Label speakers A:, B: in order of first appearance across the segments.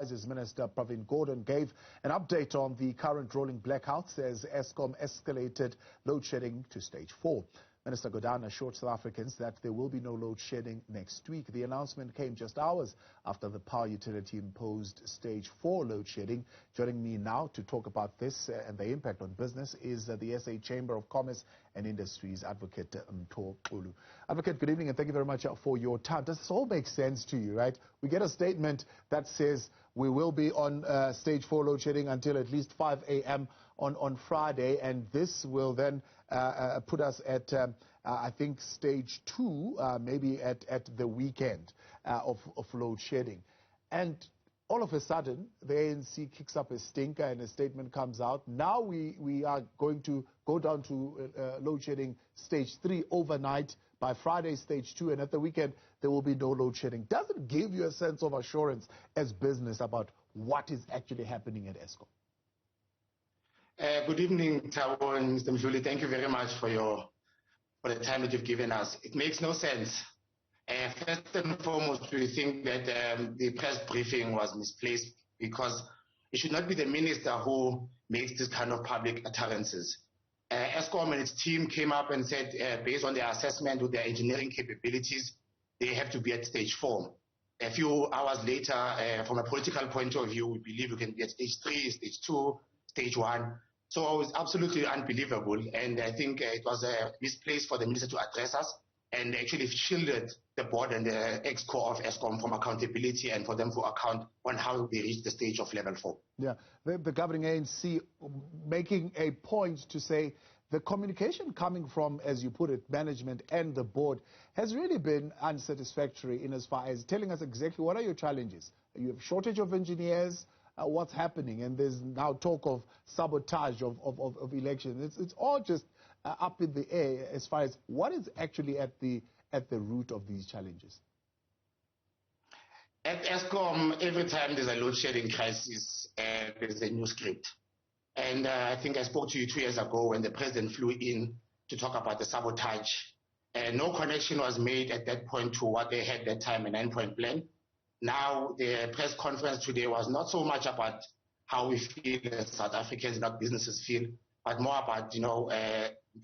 A: Minister Pravin Gordhan gave an update on the current rolling blackouts as Eskom escalated load shedding to stage 4. Minister Gordhan assured South Africans that there will be no load shedding next week. The announcement came just hours after the power utility imposed stage 4 load shedding. Joining me now to talk about this and the impact on business is the SA Chamber of Commerce and Industries Advocate Mtho. Advocate, good evening and thank you very much for your time. Does this all make sense to you, right? We get a statement that says we will be on stage 4 load shedding until at least 5 a.m. on Friday, and this will then put us at, I think, stage 2, maybe at the weekend of load shedding. And all of a sudden, the ANC kicks up a stinker and a statement comes out. Now we are going to go down to load shedding stage 3 overnight, by Friday stage 2, and at the weekend there will be no load shedding. Does it give you a sense of assurance as business about what is actually happening at Eskom?
B: Good evening, Thabo and Mr. Mtho. Thank you very much for the time that you've given us. It makes no sense. First and foremost, we think that the press briefing was misplaced because it should not be the minister who makes this kind of public utterances. Eskom and its team came up and said, based on their assessment with their engineering capabilities, they have to be at stage 4. A few hours later, from a political point of view, we believe we can be at stage 3, stage 2, stage 1. So it was absolutely unbelievable, and I think it was a misplaced for the minister to address us and actually shielded the board and the ex-core of Eskom from accountability and for them to account on how they reached the stage of level 4. Yeah,
A: the governing ANC making a point to say the communication coming from, as you put it, management and the board has really been unsatisfactory in as far as telling us exactly what are your challenges. You have shortage of engineers. What's happening, and there's now talk of sabotage of elections. It's all just up in the air as far as what is actually at the root of these challenges.
B: At Eskom, every time there's a load shedding crisis, there's a new script. And I think I spoke to you 2 years ago when the president flew in to talk about the sabotage. No connection was made at that point to what they had that time, a 9-point plan. Now, the press conference today was not so much about how we feel as South Africans, not businesses feel, but more about,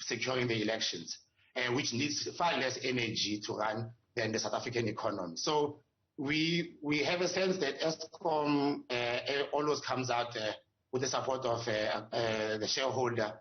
B: securing the elections, which needs far less energy to run than the South African economy. So we have a sense that Eskom always comes out with the support of the shareholder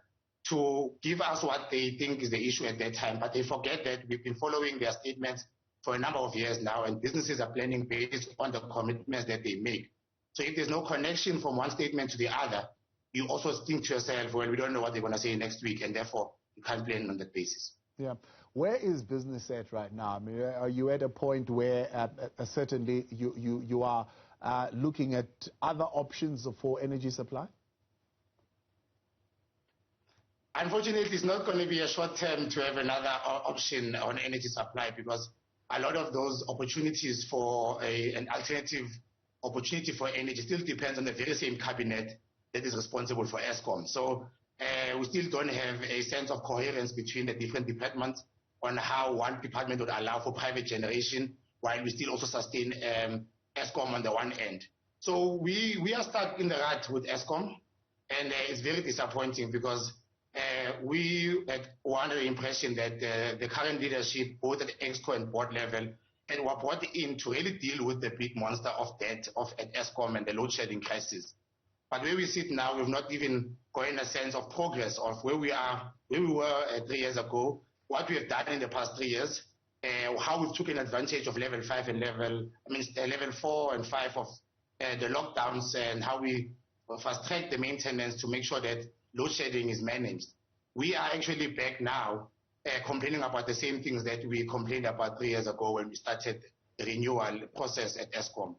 B: to give us what they think is the issue at that time, but they forget that we've been following their statements for a number of years now, and businesses are planning based on the commitments that they make. So if there's no connection from one statement to the other, you also think to yourself, well, we don't know what they're going to say next week, and therefore you can't plan on that basis.
A: Yeah. Where is business at right now? I mean, are you at a point where certainly you are looking at other options for energy supply?
B: Unfortunately, it's not going to be a short term to have another option on energy supply, because a lot of those opportunities for an alternative opportunity for energy still depends on the very same cabinet that is responsible for Eskom. So we still don't have a sense of coherence between the different departments on how one department would allow for private generation, while we still also sustain Eskom on the one end. So we are stuck in the rut with Eskom, and it's very disappointing because we were under the impression that the current leadership, both at ExCo and board level, and were brought in to really deal with the big monster of debt at Eskom and the load shedding crisis. But where we sit now, we've not even gotten a sense of progress of where we were 3 years ago, what we have done in the past 3 years, how we've taken advantage of level 5 and level 4 and 5 of the lockdowns, and how we fast-track the maintenance to make sure that load shedding is managed. We are actually back now complaining about the same things that we complained about 3 years ago when we started the renewal process at Eskom.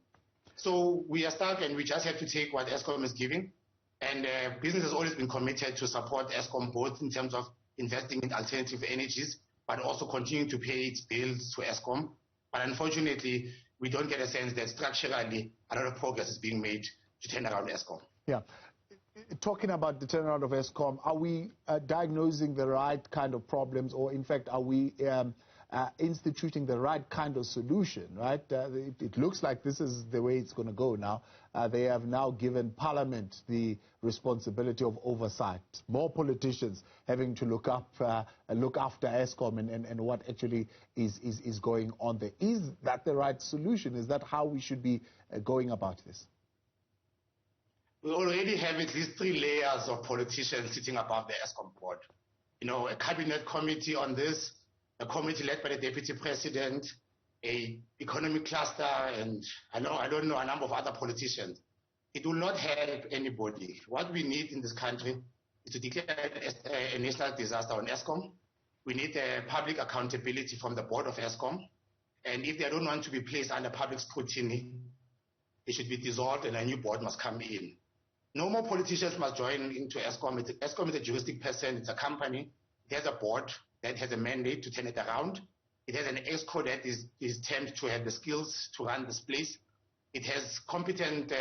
B: So we are stuck, and we just have to take what Eskom is giving. And business has always been committed to support Eskom, both in terms of investing in alternative energies, but also continuing to pay its bills to Eskom. But unfortunately, we don't get a sense that structurally a lot of progress is being made to turn around Eskom.
A: Yeah. Talking about the turnaround of Eskom, are we diagnosing the right kind of problems, or in fact are we instituting the right kind of solution, right? It looks like this is the way it's going to go now. They have now given Parliament the responsibility of oversight. More politicians having to look after Eskom and what actually is going on there. Is that the right solution? Is that how we should be going about this?
B: We already have at least 3 layers of politicians sitting above the Eskom board. You know, a cabinet committee on this, a committee led by the deputy president, a economic cluster, and I don't know, a number of other politicians. It will not help anybody. What we need in this country is to declare a national disaster on Eskom. We need public accountability from the board of Eskom. And if they don't want to be placed under public scrutiny, it should be dissolved and a new board must come in. No more politicians must join into Eskom. Eskom is a juristic person, it's a company. It has a board that has a mandate to turn it around. It has an EXCO that is termed to have the skills to run this place. It has competent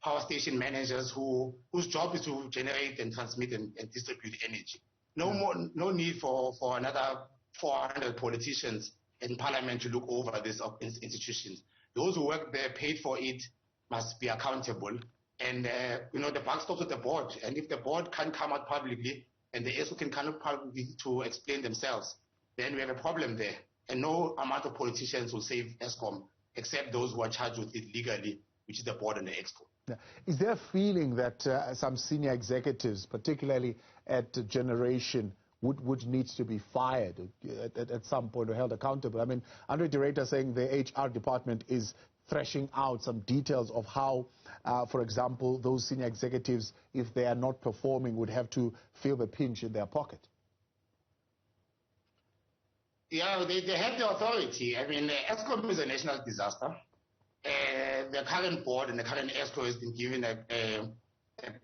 B: power station managers whose job is to generate and transmit and distribute energy. No need for another 400 politicians in parliament to look over these institutions. Those who work there, paid for it, must be accountable. And the buck stops with the board. And if the board can't come out publicly and the ESCO can come out publicly to explain themselves, then we have a problem there. And no amount of politicians will save Eskom except those who are charged with it legally, which is the board and the EXCO.
A: Yeah. Is there a feeling that some senior executives, particularly at Generation, would need to be fired at some point or held accountable? I mean, Andre de Ruyter saying the HR department is thrashing out some details of how, for example, those senior executives, if they are not performing, would have to feel the pinch in their pocket.
B: Yeah, they have the authority. I mean, Eskom is a national disaster. The current board and the current ESCO has been given a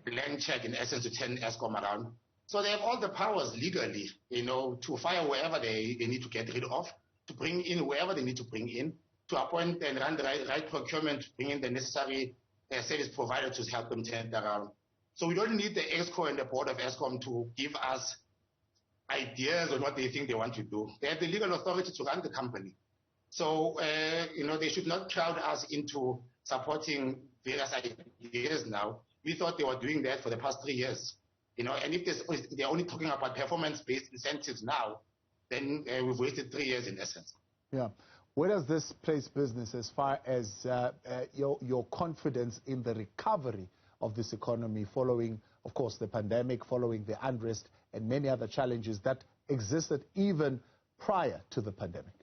B: blank check, in essence, to turn Eskom around. So they have all the powers legally, to fire whoever they need to get rid of, to bring in whoever they need to bring in, to appoint and run the right procurement, to bring in the necessary service provider to help them turn it around. So we don't need the ESCO and the board of Eskom to give us ideas on what they think they want to do. They have the legal authority to run the company. So, they should not crowd us into supporting various ideas now. We thought they were doing that for the past 3 years. And if they're only talking about performance-based incentives now, then we've wasted 3 years in essence.
A: Yeah. Where does this place business as far as your confidence in the recovery of this economy following, of course, the pandemic, following the unrest and many other challenges that existed even prior to the pandemic?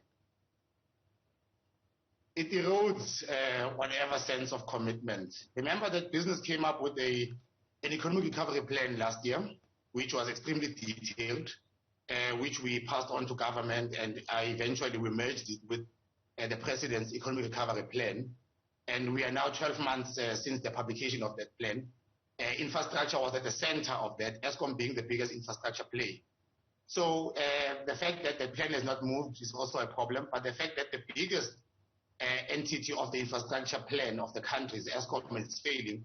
B: It erodes whatever sense of commitment. Remember that business came up with an economic recovery plan last year, which was extremely detailed, which we passed on to government, and eventually we merged it with the President's economic recovery plan. And we are now 12 months since the publication of that plan. Infrastructure was at the center of that, Eskom being the biggest infrastructure play. So the fact that the plan has not moved is also a problem, but the fact that the biggest entity of the infrastructure plan of the country is Eskom is failing,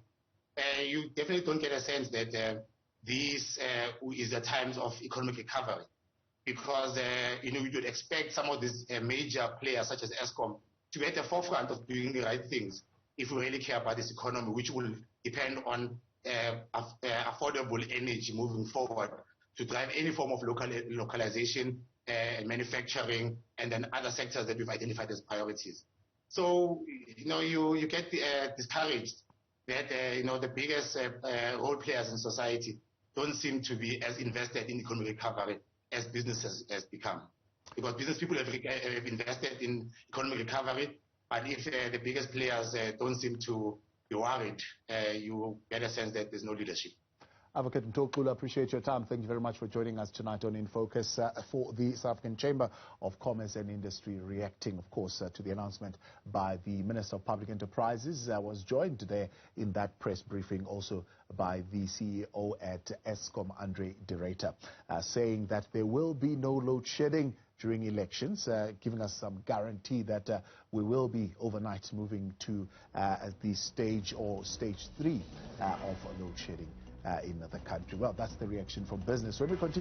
B: you definitely don't get a sense that this is the times of economic recovery. Because we would expect some of these major players such as Eskom to be at the forefront of doing the right things if we really care about this economy, which will depend on affordable energy moving forward to drive any form of localization, manufacturing, and then other sectors that we've identified as priorities. So, you get discouraged that, the biggest role players in society don't seem to be as invested in economic recovery as businesses has become. Because business people have invested in economic recovery, but if the biggest players don't seem to be worried, you get a sense that there's no leadership.
A: Advocate Mtho, I appreciate your time. Thank you very much for joining us tonight on In Focus for the South African Chamber of Commerce and Industry, reacting, of course, to the announcement by the Minister of Public Enterprises. Was joined today in that press briefing also by the CEO at Eskom, Andre de Ruyter, saying that there will be no load shedding during elections, giving us some guarantee that we will be overnight moving to the stage 3 of load shedding in the country. Well, that's the reaction from business. When we continue